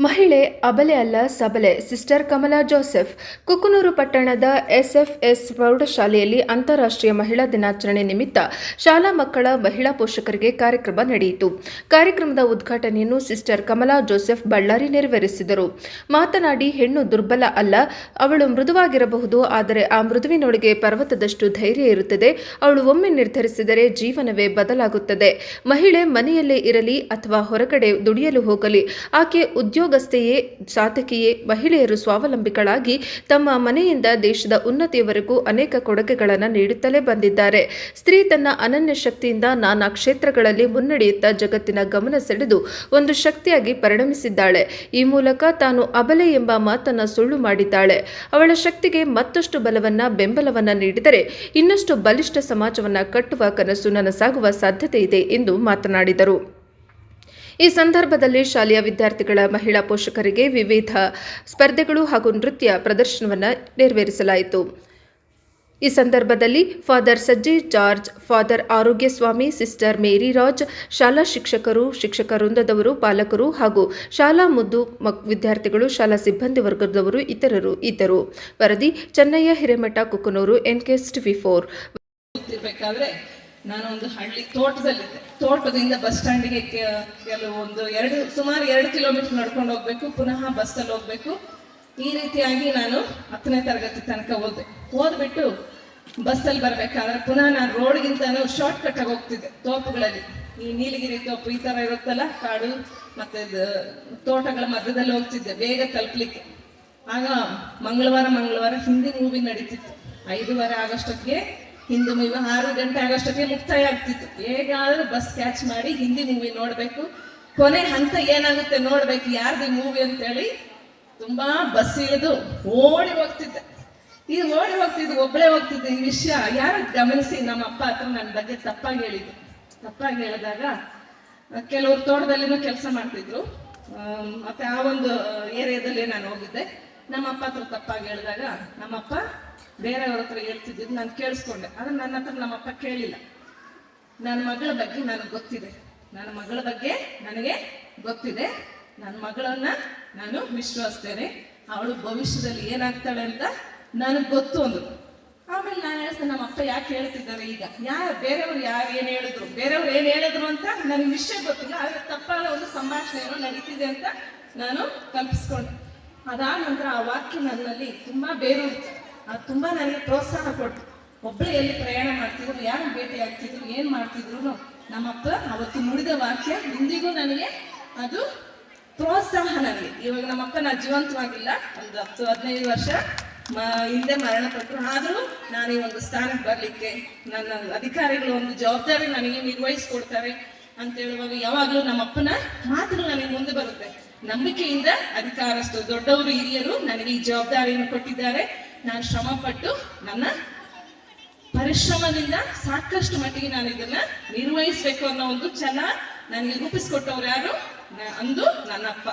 ಮಹಿಳೆ ಅಬಲೆ ಅಲ್ಲ ಸಬಲೆ. Sister Kamala Joseph. ಕುಕನೂರು ಪಟ್ಟಣದ ಎಸ್ಎಫ್ಎಸ್ ಪ್ರೌಢಶಾಲೆಯಲ್ಲಿ ಅಂತಾರಾಷ್ಟ್ರೀಯ ಮಹಿಳಾ ದಿನಾಚರಣೆ ನಿಮಿತ್ತ ಶಾಲಾ ಮಕ್ಕಳ ಮಹಿಳಾ ಪೋಷಕರಿಗೆ ಕಾರ್ಯಕ್ರಮ ನಡೆಯಿತು. ಕಾರ್ಯಕ್ರಮದ ಉದ್ಘಾಟನೆಯನ್ನು ಸಿಸ್ಟರ್ ಕಮಲಾ ಜೋಸೆಫ್ ಬಳ್ಳಾರಿ ನೆರವೇರಿಸಿದರು. ಮಾತನಾಡಿ, ಹೆಣ್ಣು ದುರ್ಬಲ ಅಲ್ಲ, ಅವಳು ಮೃದುವಾಗಿರಬಹುದು, ಆದರೆ ಆ ಮೃದುವಿನೊಳಗೆ ಪರ್ವತದಷ್ಟು ಧೈರ್ಯ ಇರುತ್ತದೆ. ಅವಳು ಒಮ್ಮೆ ನಿರ್ಧರಿಸಿದರೆ ಜೀವನವೇ ಬದಲಾಗುತ್ತದೆ. ಮಹಿಳೆ ಮನೆಯಲ್ಲೇ ಇರಲಿ ಅಥವಾ ಹೊರಗಡೆ ದುಡಿಯಲು ಹೋಗಲಿ, ಆಕೆ ಉದ್ಯೋಗಸ್ಥೆಯೇ ಸಾಧಕಿಯೇ. ಮಹಿಳೆಯರು ಸ್ವಾವಲಂಬಿಗಳಾಗಿ ತಮ್ಮ ಮನೆಯಿಂದ ದೇಶದ ಉನ್ನತಿಯವರೆಗೂ ಅನೇಕ ಕೊಡುಗೆಗಳನ್ನು ನೀಡುತ್ತಲೇ ಬಂದಿದ್ದಾರೆ. ಸ್ತ್ರೀ ತನ್ನ ಅನನ್ಯ ಶಕ್ತಿಯಿಂದ ನಾನಾ ಕ್ಷೇತ್ರಗಳಲ್ಲಿ ಮುನ್ನಡೆಯುತ್ತಾ ಜಗತ್ತಿನ ಗಮನ ಸೆಳೆದು ಒಂದು ಶಕ್ತಿಯಾಗಿ ಪರಿಣಮಿಸಿದ್ದಾಳೆ. ಈ ಮೂಲಕ ತಾನು ಅಬಲೆ ಎಂಬ ಮಾತನ್ನು ಸುಳ್ಳು ಮಾಡಿದ್ದಾಳೆ. ಅವಳ ಶಕ್ತಿಗೆ ಮತ್ತಷ್ಟು ಬಲವನ್ನ ಬೆಂಬಲವನ್ನ ನೀಡಿದರೆ ಇನ್ನಷ್ಟು ಬಲಿಷ್ಠ ಸಮಾಜವನ್ನ ಕಟ್ಟುವ ಕನಸು ನನಸಾಗುವ ಸಾಧ್ಯತೆ ಇದೆ ಎಂದು ಮಾತನಾಡಿದರು. ಈ ಸಂದರ್ಭದಲ್ಲಿ ಶಾಲೆಯ ವಿದ್ಯಾರ್ಥಿಗಳ ಮಹಿಳಾ ಪೋಷಕರಿಗೆ ವಿವಿಧ ಸ್ಪರ್ಧೆಗಳು ಹಾಗೂ ನೃತ್ಯ ಪ್ರದರ್ಶನವನ್ನು ನೆರವೇರಿಸಲಾಯಿತು. ಈ ಸಂದರ್ಭದಲ್ಲಿ ಫಾದರ್ ಸಜ್ಜಿ ಜಾರ್ಜ್, ಫಾದರ್ ಆರೋಗ್ಯಸ್ವಾಮಿ, ಸಿಸ್ಟರ್ ಮೇರಿ ರಾಜ್, ಶಾಲಾ ಶಿಕ್ಷಕರು, ಶಿಕ್ಷಕ ವೃಂದದವರು, ಪಾಲಕರು ಹಾಗೂ ಶಾಲಾ ಮುದ್ದು ವಿದ್ಯಾರ್ಥಿಗಳು, ಶಾಲಾ ಸಿಬ್ಬಂದಿ ವರ್ಗದವರು ಇತರರು ಇದ್ದರು. ವರದಿ ಚೆನ್ನಯ್ಯ ಹಿರೇಮಠ, ಕುಕನೂರು, NKS TV4. ನಾನು ಒಂದು ಹಳ್ಳಿ ತೋಟದಲ್ಲಿದ್ದೆ. ತೋಟದಿಂದ ಬಸ್ ಸ್ಟ್ಯಾಂಡಿಗೆ ಸುಮಾರು 2 ಕಿಲೋಮೀಟರ್ ನಡ್ಕೊಂಡು ಹೋಗ್ಬೇಕು, ಪುನಃ ಬಸ್ಸಲ್ಲಿ ಹೋಗ್ಬೇಕು. ಈ ರೀತಿಯಾಗಿ ನಾನು 10ನೇ ತರಗತಿ ತನಕ ಓದ್ಬಿಟ್ಟು ಬಸ್ಸಲ್ಲಿ ಬರ್ಬೇಕಾದ್ರೆ ಪುನಃ ನಾನು ರೋಡ್ಗಿಂತನೂ ಶಾರ್ಟ್ ಕಟ್ ಆಗಿ ಹೋಗ್ತಿದ್ದೆ. ತೋಪುಗಳಲ್ಲಿ ಈ ನೀಲಗಿರಿ ತೋಪು ಈ ತರ ಇರುತ್ತಲ್ಲ, ಕಾಡು ಮತ್ತೆ ತೋಟಗಳ ಮಧ್ಯದಲ್ಲಿ ಹೋಗ್ತಿದ್ದೆ ಬೇಗ ತಲುಪಲಿಕ್ಕೆ. ಆಗ ಮಂಗಳವಾರ ಹಿಂದಿ ಮೂವಿ ನಡೀತಿತ್ತು. 5:15 ಆಗಷ್ಟೊತ್ತಿಗೆ ಹಿಂದಿ ಮೂವಿ, 6 ಗಂಟೆ ಆಗಷ್ಟೊತ್ತಿಗೆ ಮುಕ್ತಾಯ ಆಗ್ತಿತ್ತು. ಹೇಗಾದ್ರೂ ಬಸ್ ಕ್ಯಾಚ್ ಮಾಡಿ ಹಿಂದಿ ಮೂವಿ ನೋಡ್ಬೇಕು, ಕೊನೆ ಹಂತ ಏನಾಗುತ್ತೆ ನೋಡ್ಬೇಕು, ಯಾರ್ದು ಮೂವಿ ಅಂತೇಳಿ ತುಂಬಾ ಬಸ್ ಇಳಿದು ಓಡಿ ಹೋಗ್ತಿದ್ದೆ. ಒಬ್ಬಳೇ ಹೋಗ್ತಿದ್ದೆ. ಈ ವಿಷಯ ಯಾರು ಗಮನಿಸಿ ನಮ್ಮ ಅಪ್ಪ ಹತ್ರ ನನ್ನ ಬಗ್ಗೆ ತಪ್ಪಾಗಿ ಹೇಳಿದಾಗ ಕೆಲವರು ತೋಟದಲ್ಲಿನೂ ಕೆಲಸ ಮಾಡ್ತಿದ್ರು. ಮತ್ತೆ ಆ ಒಂದು ಏರಿಯಾದಲ್ಲಿ ನಾನು ಹೋಗಿದ್ದೆ. ನಮ್ಮ ಅಪ್ಪ ಹತ್ರ ತಪ್ಪಾಗಿ ಹೇಳಿದಾಗ ನಮ್ಮಪ್ಪ ಬೇರೆಯವ್ರ ಹತ್ರ ಹೇಳ್ತಿದ್ದು ನಾನು ಕೇಳಿಸ್ಕೊಂಡೆ. ಆದ್ರೆ ನನ್ನ ಹತ್ರ ನಮ್ಮಪ್ಪ ಕೇಳಿಲ್ಲ. ನನ್ನ ಮಗಳ ಬಗ್ಗೆ ನನಗೆ ಗೊತ್ತಿದೆ. ನನ್ನ ಮಗಳನ್ನ ನಾನು ವಿಶ್ವಾಸಿಸ್ತೇನೆ. ಅವಳು ಭವಿಷ್ಯದಲ್ಲಿ ಏನಾಗ್ತಾಳೆ ಅಂತ ನನಗೆ ಗೊತ್ತು ಅಂದ್ರು. ಆಮೇಲೆ ನಾನು ಹೇಳ್ತೇನೆ, ನಮ್ಮ ಅಪ್ಪ ಯಾಕೆ ಹೇಳ್ತಿದ್ದಾರೆ ಈಗ, ಬೇರೆಯವ್ರು ಏನ್ ಹೇಳಿದ್ರು ಅಂತ ನನಗೆ ವಿಷಯ ಗೊತ್ತಿಲ್ಲ. ಆದ್ರೆ ತಪ್ಪಾದ ಒಂದು ಸಂಭಾಷಣೆ ಏನೋ ನಡೀತಿದೆ ಅಂತ ನಾನು ಕಲ್ಪಿಸ್ಕೊಂಡೆ. ಅದಾದ ನಂತರ ಆ ವಾಕ್ಯ ನನ್ನಲ್ಲಿ ತುಂಬಾ ಬೇರೂರಿತು. ಅದು ತುಂಬಾ ನನಗೆ ಪ್ರೋತ್ಸಾಹ ಕೊಟ್ಟು, ಒಬ್ಬಳೇ ಎಲ್ಲಿ ಪ್ರಯಾಣ ಮಾಡ್ತಿದ್ರು, ಯಾರು ಭೇಟಿ ಆಗ್ತಿದ್ರು, ಏನ್ ಮಾಡ್ತಿದ್ರು, ನಮ್ಮಪ್ಪ ಅವತ್ತು ನುಡಿದ ವಾಕ್ಯ ಇಂದಿಗೂ ನನಗೆ ಅದು ಪ್ರೋತ್ಸಾಹ. ನನಗೆ ಇವಾಗ ನಮ್ಮಪ್ಪ ನಾ ಜೀವಂತವಾಗಿಲ್ಲ, ಒಂದು 10-15 ವರ್ಷ ಹಿಂದೆ ಮರಣಪಟ್ಟರು. ಆದರೂ ನಾನು ಈ ಒಂದು ಸ್ಥಾನಕ್ಕೆ ಬರ್ಲಿಕ್ಕೆ ನನ್ನ ಅಧಿಕಾರಿಗಳು ಒಂದು ಜವಾಬ್ದಾರಿ ನನಗೆ ನಿರ್ವಹಿಸ್ಕೊಡ್ತಾರೆ ಅಂತ ಹೇಳುವಾಗ ಯಾವಾಗಲೂ ನಮ್ಮಪ್ಪನ ಮಾತುಗಳು ನನಗೆ ಮುಂದೆ ಬರುತ್ತೆ. ನಂಬಿಕೆಯಿಂದ ಅಧಿಕಾರಸ್ತು ದೊಡ್ಡವರು ಹಿರಿಯರು ನನಗೆ ಈ ಜವಾಬ್ದಾರಿಯನ್ನು ಕೊಟ್ಟಿದ್ದಾರೆ. ನಾನು ಶ್ರಮ ಪಟ್ಟು ನನ್ನ ಪರಿಶ್ರಮದಿಂದ ಸಾಕಷ್ಟು ಮಟ್ಟಿಗೆ ನಾನು ಇದನ್ನ ನಿರ್ವಹಿಸಬೇಕು ಅನ್ನೋ ಒಂದು ಛಲ ನನಗೆ ರೂಪಿಸ್ಕೊಟ್ಟವ್ರು ಯಾರು ಅಂದು ನನ್ನಪ್ಪ.